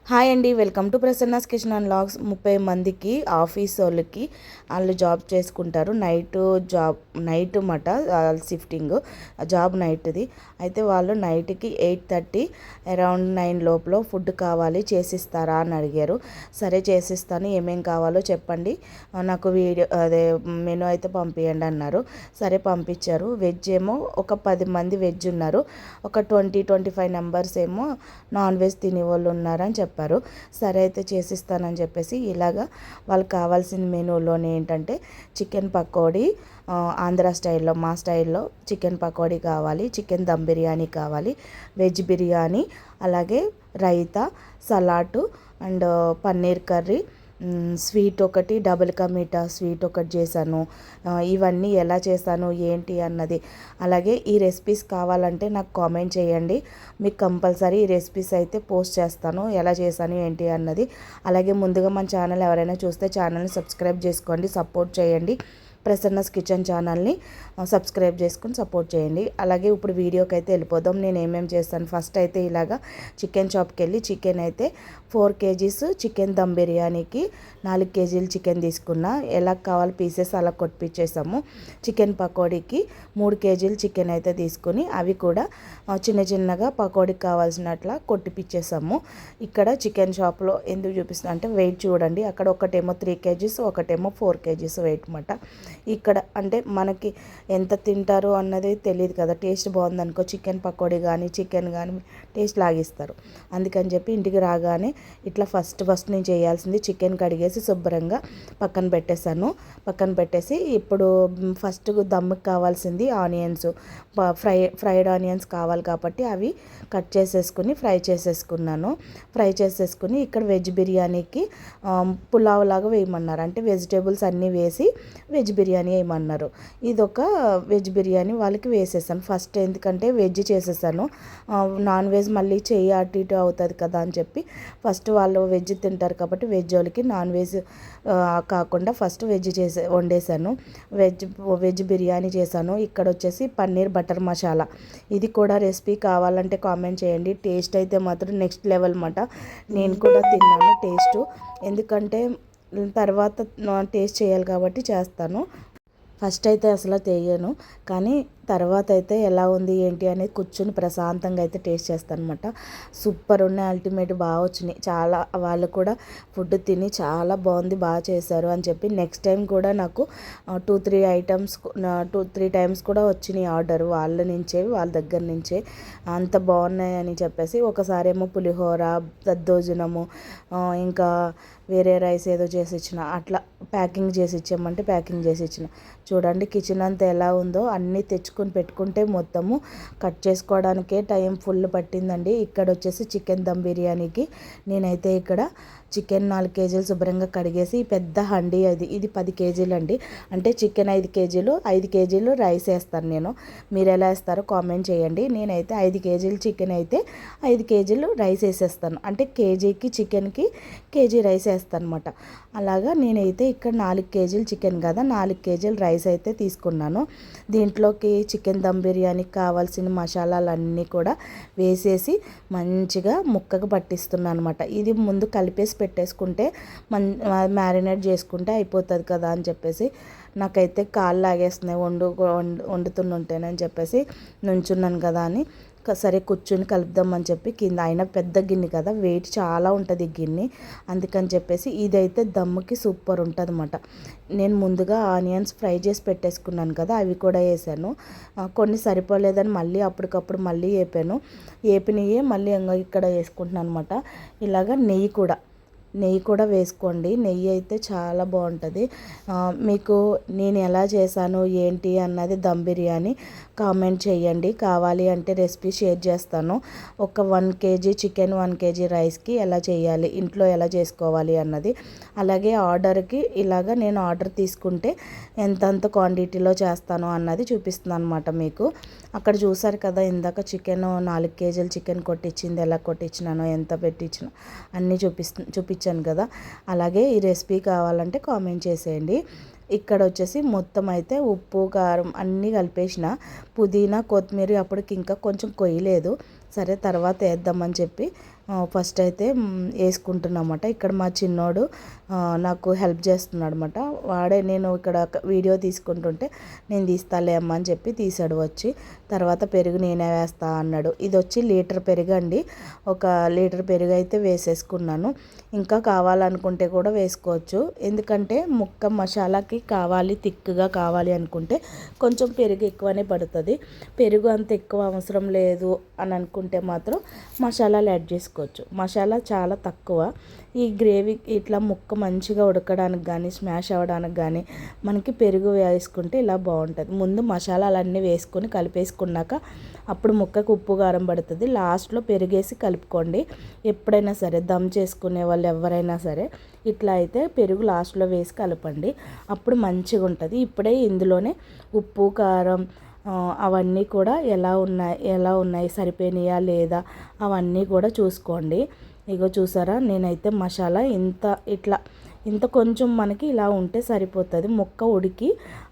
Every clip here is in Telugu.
హాయ్ అండి, welcome to Prasanna's kitchen and vlogs. 30 మందికి ఆఫీస్ వాళ్ళకి వాళ్ళు జాబ్ చేసుకుంటారు. నైట్ మాట షిఫ్టింగ్ జాబ్ నైట్ది. అయితే వాళ్ళు నైట్కి 8:30 అరౌండ్ 9 లోపల ఫుడ్ కావాలి, చేసిస్తారా అని అడిగారు. సరే చేసిస్తాను, ఏమేం కావాలో చెప్పండి, నాకు అదే మెనూ అయితే పంపించండి అన్నారు. సరే పంపించారు. వెజ్ ఏమో ఒక 10 మంది వెజ్ ఉన్నారు, ఒక 20-25 మెంబర్స్ ఏమో నాన్ వెజ్ తినేవాళ్ళు ఉన్నారని చెప్పారు. సరే అయితే చేసిస్తానని చెప్పేసి ఇలాగా వాళ్ళకి కావాల్సిన మెనూలోనే ఏంటంటే చికెన్ పకోడీ, ఆంధ్ర స్టైల్లో మా స్టైల్లో చికెన్ పకోడీ కావాలి, చికెన్ దమ్ బిర్యానీ కావాలి, వెజ్ బిర్యానీ, అలాగే raita, salad and paneer curry, sweet ఒకటి, డబుల్ కా మీఠా స్వీట్ ఒకటి చేశాను. ఇవన్నీ ఎలా చేశాను ఏంటి అన్నది, అలాగే ఈ రెసిపీస్ కావాలంటే నాకు కామెంట్ చేయండి. మీకు కంపల్సరీ ఈ రెసిపీస్ అయితే పోస్ట్ చేస్తాను, ఎలా చేశాను ఏంటి అన్నది. అలాగే ముందుగా మన ఛానల్ ఎవరైనా చూస్తే ఛానల్ని సబ్స్క్రైబ్ చేసుకోండి, సపోర్ట్ చేయండి. ప్రసన్నస్ కిచెన్ ఛానల్ని సబ్స్క్రైబ్ చేసుకుని సపోర్ట్ చేయండి. అలాగే ఇప్పుడు వీడియోకి అయితే వెళ్ళిపోదాం. నేను ఏమేమి చేస్తాను. ఫస్ట్ అయితే ఇలాగా చికెన్ షాప్కి వెళ్ళి చికెన్ అయితే 4 kgs చికెన్ దమ్ బిర్యానీకి 4 kg చికెన్ తీసుకున్నా. ఎలా కావాలి పీసెస్ అలా కొట్టిపించేసాము. చికెన్ పకోడీకి 3 kg చికెన్ అయితే తీసుకుని అవి కూడా చిన్న చిన్నగా పకోడీకి కావాల్సినట్లా కొట్టిపించేసాము. ఇక్కడ చికెన్ షాప్లో ఎందుకు చూపిస్తున్నా అంటే వెయిట్ చూడండి, అక్కడ ఒకటేమో 3 kgs, ఒకటేమో 4 kgs వెయిట్ అన్నమాట. ఇక్కడ అంటే మనకి ఎంత తింటారు అన్నది తెలియదు కదా. టేస్ట్ బాగుందనుకో చికెన్ పకోడీ కానీ చికెన్ కానీ టేస్ట్ లాగిస్తారు. అందుకని చెప్పి ఇంటికి రాగానే ఇట్లా ఫస్ట్ నేను చేయాల్సింది చికెన్ కడిగేసి శుభ్రంగా పక్కన పెట్టేశాను. పక్కన పెట్టేసి ఇప్పుడు ఫస్ట్ దమ్ముకి కావాల్సింది ఆనియన్స్, ఫ్రైడ్ ఆనియన్స్ కావాలి కాబట్టి అవి కట్ చేసేసుకుని ఫ్రై చేసేసుకున్నాను. ఫ్రై చేసేసుకుని ఇక్కడ వెజ్ బిర్యానీకి పులావ్ లాగా వేయమన్నారు, అంటే వెజిటేబుల్స్ అన్నీ వేసి వెజ్ బిర్యానీ వేయమన్నారు. ఇదొక వెజ్ బిర్యానీ వాళ్ళకి వేసేసాను ఫస్ట్, ఎందుకంటే వెజ్ చేసేసాను. నాన్ వెజ్ మళ్ళీ చెయ్యి అటు ఇటు అవుతుంది కదా అని చెప్పి ఫస్ట్ వాళ్ళు వెజ్ తింటారు కాబట్టి వెజ్ వాళ్ళకి నాన్ వెజ్ కాకుండా ఫస్ట్ వెజ్ వండేసాను. వెజ్ బిర్యానీ చేశాను. ఇక్కడ వచ్చేసి పన్నీర్ బటర్ మసాలా, ఇది కూడా రెసిపీ కావాలంటే కామెంట్ చేయండి. టేస్ట్ అయితే మాత్రం నెక్స్ట్ లెవెల్ అన్నమాట. నేను కూడా తిన్నాను టేస్ట్, ఎందుకంటే తర్వాత టేస్ట్ చేయాలి కాబట్టి చేస్తాను. ఫస్ట్ అయితే అసలు తెలియను, కానీ తర్వాత అయితే ఎలా ఉంది ఏంటి అనేది కూర్చొని ప్రశాంతంగా అయితే టేస్ట్ చేస్తాను అనమాట. సూపర్ ఉన్నాయి, అల్టిమేట్ బాగా వచ్చినాయి. చాలా వాళ్ళు కూడా ఫుడ్ తిని చాలా బాగుంది, బాగా చేశారు అని చెప్పి నెక్స్ట్ టైం కూడా నాకు 2-3 టైమ్స్ కూడా వచ్చినాయి ఆర్డర్ వాళ్ళ దగ్గర నుంచే. అంత బాగున్నాయి అని చెప్పేసి ఒకసారి ఏమో పులిహోర, దద్దోజనము, ఇంకా వేరే రైస్ ఏదో చేసి ఇచ్చిన, అట్లా ప్యాకింగ్ చేసి ఇచ్చామంటే ప్యాకింగ్ చేసి ఇచ్చిన. చూడండి కిచెన్ అంతా ఎలా ఉందో, అన్నీ తెచ్చుకొని పెట్టుకుంటే మొత్తము కట్ చేసుకోవడానికే టైం ఫుల్ పట్టిందండి. ఇక్కడ వచ్చేసి చికెన్ దమ్ బిర్యానీకి నేనైతే ఇక్కడ చికెన్ 4 kg శుభ్రంగా కడిగేసి పెద్ద హండీ ఇది 10 kg అండి. అంటే చికెన్ 5 kg, 5 kg రైస్ వేస్తాను నేను. మీరు ఎలా వేస్తారో కామెంట్ చేయండి. నేనైతే 5 kg చికెన్ అయితే 5 kg రైస్ వేసేస్తాను, అంటే కేజీకి చికెన్కి కేజీ రైస్ వేస్తాను అనమాట. అలాగా నేనైతే ఇక్కడ 4 kg చికెన్ కదా, 4 kg రైస్ అయితే తీసుకున్నాను. దీంట్లోకి చికెన్ దమ్ బిర్యానీకి కావాల్సిన మసాలాలన్నీ కూడా వేసేసి మంచిగా ముక్కకు పట్టిస్తున్నాను అనమాట. ఇది ముందు కలిపేసి పెట్టేసుకుంటే మ్యారినేట్ చేసుకుంటే అయిపోతుంది కదా అని చెప్పేసి నాకైతే కాళ్ళు లాగేస్తున్నాయి వండుతుంటేనని చెప్పేసి నుంచున్నాను కదా అని సరే కూర్చొని కలుపుదామని చెప్పి కింద, అయినా పెద్ద గిన్నె కదా, వెయిట్ చాలా ఉంటుంది ఈ గిన్నె, అందుకని చెప్పేసి ఇదైతే దమ్ముకి సూపర్ ఉంటుంది అన్నమాట. నేను ముందుగా ఆనియన్స్ ఫ్రై చేసి పెట్టేసుకున్నాను కదా, అవి కూడా వేసాను. కొన్ని సరిపోలేదని మళ్ళీ అప్పటికప్పుడు మళ్ళీ వేపినవి మళ్ళీ ఇక్కడ వేసుకుంటున్నాను అనమాట. ఇలాగా నెయ్యి కూడా వేసుకోండి. నెయ్యి అయితే చాలా బాగుంటుంది. మీకు నేను ఎలా చేశాను ఏంటి అన్నది దమ్ బిర్యానీ కామెంట్ చేయండి. కావాలి అంటే రెసిపీ షేర్ చేస్తాను. ఒక 1 kg చికెన్, 1 kg రైస్కి ఎలా చేయాలి, ఇంట్లో ఎలా చేసుకోవాలి అన్నది. అలాగే ఆర్డర్కి ఇలాగా నేను ఆర్డర్ తీసుకుంటే ఎంతంత క్వాంటిటీలో చేస్తాను అన్నది చూపిస్తున్నాను అనమాట మీకు. అక్కడ చూసారు కదా ఇందాక చికెన్ 4 kg చికెన్ కొట్టించింది, ఎలా కొట్టించినానో, ఎంత పెట్టించినా అన్నీ చూపించాను కదా. అలాగే ఈ రెసిపీ కావాలంటే కామెంట్ చేసేయండి. ఇక్కడ వచ్చేసి మొత్తం అయితే ఉప్పు కారం అన్నీ కలిపేసిన, పుదీనా కొత్తిమీర అప్పటికి ఇంకా కొంచెం కొయ్యలేదు, సరే తర్వాత వేద్దామని చెప్పి ఫస్ట్ అయితే వేసుకుంటున్నమాట. ఇక్కడ మా చిన్నోడు నాకు హెల్ప్ చేస్తున్నాడు అనమాట. వాడే నేను ఇక్కడ వీడియో తీసుకుంటుంటే నేను తీస్తాలే అమ్మ అని చెప్పి తీసాడు వచ్చి. తర్వాత పెరుగు నేనే వేస్తా అన్నాడు. ఇది వచ్చి లీటర్ పెరుగు అండి. ఒక లీటర్ పెరుగు అయితే వేసేసుకున్నాను. ఇంకా కావాలనుకుంటే కూడా వేసుకోవచ్చు. ఎందుకంటే ముక్క మసాలాకి కావాలి, థిక్గా కావాలి అనుకుంటే కొంచెం పెరుగు ఎక్కువనే పడుతుంది. పెరుగు అంత ఎక్కువ అవసరం లేదు అని అనుకుంటే మాత్రం మసాలాలు యాడ్ చేసుకోవచ్చు. మసాలా చాలా తక్కువ. ఈ గ్రేవీ ఇట్లా ముక్క మంచిగా ఉడకడానికి కానీ స్మాష్ అవ్వడానికి కానీ మనకి పెరుగు వేసుకుంటే ఇలా బాగుంటుంది. ముందు మసాలాలన్నీ వేసుకొని కలిపేసుకున్నాక అప్పుడు ముక్కకు ఉప్పు కారం పడుతుంది. లాస్ట్లో పెరుగేసి కలుపుకోండి. ఎప్పుడైనా సరే దమ్ చేసుకునే వాళ్ళు ఎవరైనా సరే ఇట్లా అయితే పెరుగు లాస్ట్లో వేసి కలపండి. అప్పుడు మంచిగా ఉంటుంది. ఇప్పుడే ఇందులోనే ఉప్పు కారం అవన్నీ కూడా ఎలా ఉన్నాయి సరిపోయినాయా లేదా అవన్నీ కూడా చూసుకోండి. ఇగో చూసారా, నేనైతే మసాలా ఇంత కొంచెం మనకి ఇలా ఉంటే సరిపోతుంది. ముక్క ఉడికి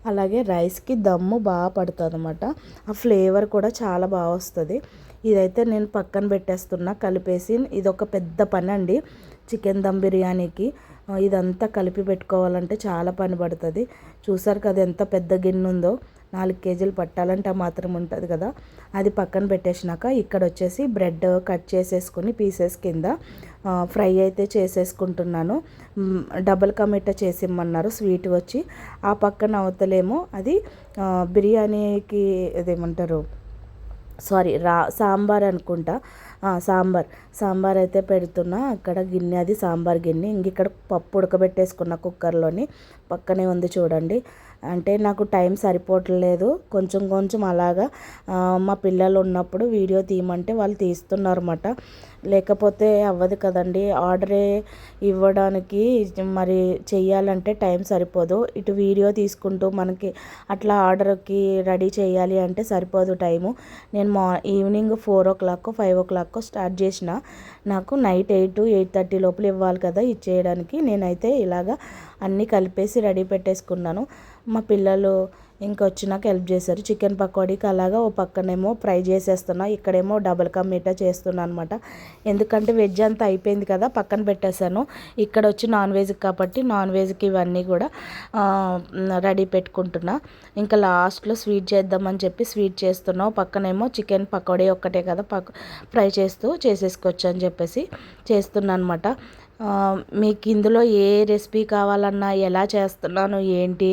అలాగే రైస్కి దమ్ము బాగా పడుతుంది అన్నమాట. ఆ ఫ్లేవర్ కూడా చాలా బాగా వస్తుంది. ఇదైతే నేను పక్కన పెట్టేస్తున్నా కలిపేసి. ఇది ఒక పెద్ద పని అండి చికెన్ దమ్ బిర్యానీకి. ఇదంతా కలిపి పెట్టుకోవాలంటే చాలా పని పడుతుంది. చూసారు కదా ఎంత పెద్ద గిన్నె ఉందో. 4 కేజీలు పట్టాలంటే మాత్రం ఉంటుంది కదా. అది పక్కన పెట్టేసినాక ఇక్కడ వచ్చేసి బ్రెడ్ కట్ చేసేసుకుని పీసెస్ కింద ఫ్రై అయితే చేసేసుకుంటున్నాను. డబల్ కమిటా చేసిమ్మన్నారు స్వీట్ వచ్చి. ఆ పక్కన అవతలేమో అది బిర్యానీకి అదేమంటారు సాంబార్ అనుకుంటా. సాంబార్ అయితే పెడుతున్నా. అక్కడ గిన్నె అది సాంబార్ గిన్నె. ఇక్కడ పప్పు ఉడకబెట్టేసుకున్న కుక్కర్లోని పక్కనే ఉంది చూడండి. అంటే నాకు టైం సరిపోవట్లేదు. కొంచెం అలాగా మా పిల్లలు ఉన్నప్పుడు వీడియో తీయమంటే వాళ్ళు తీస్తున్నారన్నమాట. లేకపోతే అవ్వదు కదండి. ఆర్డరే ఇవ్వడానికి మరి చెయ్యాలంటే టైం సరిపోదు. ఇటు వీడియో తీసుకుంటూ మనకి అట్లా ఆర్డర్కి రెడీ చేయాలి అంటే సరిపోదు టైము. నేను ఈవినింగ్ 4 o'clock 5 o'clock స్టార్ట్ చేసిన. నాకు నైట్ 8-8:30 లోపల ఇవ్వాలి కదా ఇచ్చేయడానికి. నేనైతే ఇలాగా అన్నీ కలిపేసి రెడీ పెట్టేసుకున్నాను. మా పిల్లలు ఇంకొచ్చినాక హెల్ప్ చేశారు. చికెన్ పకోడీకి అలాగా ఓ పక్కనేమో ఫ్రై చేసేస్తున్నా. ఇక్కడేమో డబల్ కా మీఠా చేస్తున్నా అనమాట. ఎందుకంటే వెజ్ అంతా అయిపోయింది కదా పక్కన పెట్టేశాను. ఇక్కడ వచ్చి నాన్ వెజ్కి కాబట్టి నాన్ వెజ్కి ఇవన్నీ కూడా రెడీ పెట్టుకుంటున్నా. ఇంకా లాస్ట్లో స్వీట్ చేద్దామని చెప్పి స్వీట్ చేస్తున్నావు. పక్కనేమో చికెన్ పకోడీ ఒక్కటే కదా ఫ్రై చేసేసుకోవచ్చు అని చెప్పేసి చేస్తున్నా అనమాట. మీకు ఇందులో ఏ రెసిపీ కావాలన్నా ఎలా చేస్తున్నాను ఏంటి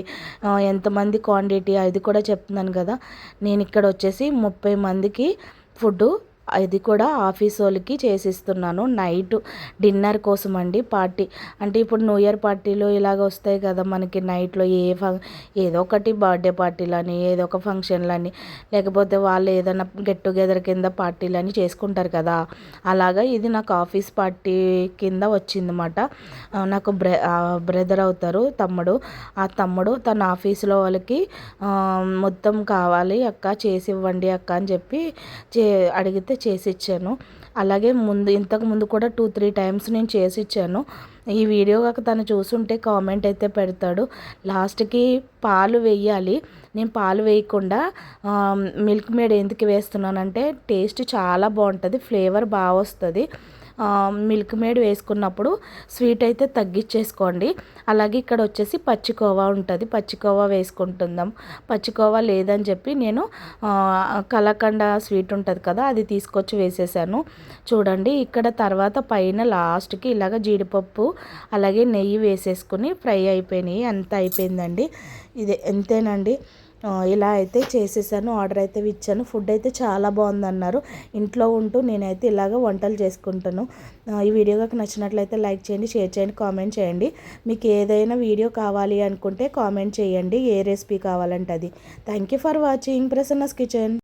ఎంతమంది క్వాంటిటీ అది కూడా చెప్తున్నాను కదా. నేను ఇక్కడ వచ్చేసి 30 మందికి ఫుడ్డు అది కూడా ఆఫీస్ వాళ్ళకి చేసిస్తున్నాను. నైట్ డిన్నర్ కోసం అండి. పార్టీ అంటే ఇప్పుడు న్యూ ఇయర్ పార్టీలు ఇలాగ వస్తాయి కదా మనకి నైట్లో ఏదో ఒకటి బర్త్డే పార్టీలని ఏదో ఒక ఫంక్షన్లని లేకపోతే వాళ్ళు ఏదైనా గెట్ టుగెదర్ కింద పార్టీలని చేసుకుంటారు కదా. అలాగా ఇది నాకు ఆఫీస్ పార్టీ కింద వచ్చిందన్నమాట. నాకు బ్రదర్ అవుతారు తమ్ముడు. ఆ తమ్ముడు తన ఆఫీసులో వాళ్ళకి మొత్తం కావాలి అక్క చేసి ఇవ్వండి అక్క అని చెప్పి అడిగితే చేసి ఇచ్చాను. అలాగే ఇంతకు ముందు కూడా 2-3 టైమ్స్ నేను చేసి ఇచ్చాను. ఈ వీడియో కాక తను చూసుంటే కామెంట్ అయితే పెడతాడు. లాస్ట్కి పాలు వేయాలి. నేను పాలు వేయకుండా మిల్క్ మేడ్ ఎందుకు వేస్తున్నానంటే టేస్ట్ చాలా బాగుంటుంది, ఫ్లేవర్ బాగా వస్తుంది. మిల్క్ మేడ్ వేసుకున్నప్పుడు స్వీట్ అయితే తగ్గించేసుకోండి. అలాగే ఇక్కడ వచ్చేసి పచ్చికోవా ఉంటుంది, పచ్చికోవా వేసుకుంటుందాం. పచ్చికోవా లేదని చెప్పి నేను కలకండ స్వీట్ ఉంటుంది కదా అది తీసుకొచ్చి వేసేసాను. చూడండి ఇక్కడ తర్వాత పైన లాస్ట్కి ఇలాగ జీడిపప్పు అలాగే నెయ్యి వేసేసుకుని ఫ్రై అయిపోయినాయి. అంతా అయిపోయిందండి. ఇది ఎంతేనండి. ఇలా అయితే చేసేసాను. ఆర్డర్ అయితే ఇచ్చాను. ఫుడ్ అయితే చాలా బాగుందన్నారు. ఇంట్లో ఉంటూ నేనైతే ఇలాగ వంటలు చేసుకుంటాను. ఈ వీడియో కనుక నచ్చినట్లయితే లైక్ చేయండి, షేర్ చేయండి, కామెంట్ చేయండి. మీకు ఏదైనా వీడియో కావాలి అనుకుంటే కామెంట్ చేయండి. ఏ రెసిపీ కావాలంటే అది. Thank you for watching Prasanna's kitchen.